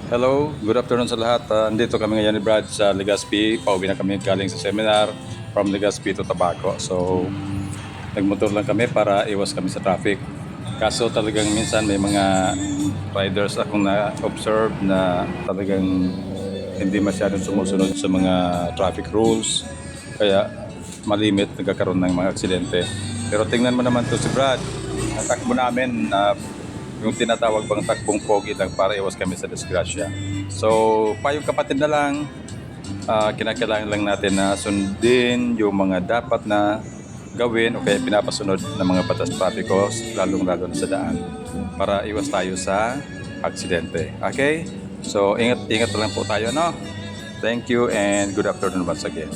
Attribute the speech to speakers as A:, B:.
A: Hello, good afternoon sa lahat. Andito kami ngayon ni Brad sa Legazpi. Pauwi na kami galing sa seminar from Legazpi to Tabaco. So, nagmotor lang kami para iwas kami sa traffic. Kaso talagang minsan may mga riders akong na-observe na talagang hindi masyadong sumusunod sa mga traffic rules. Kaya malimit nagkakaroon ng mga aksidente. Pero tingnan mo naman to si Brad. Ang takbo namin yung tinatawag bang takbong pogi lang para iwas kami sa disgrasya. So, payong kapatid na lang, kinakailangan lang natin na sundin yung mga dapat na gawin o kaya pinapasunod ng mga batas trapiko, lalong-lalo na sa daan, para iwas tayo sa aksidente. Okay? So, ingat-ingat lang po tayo, no? Thank you and good afternoon once again.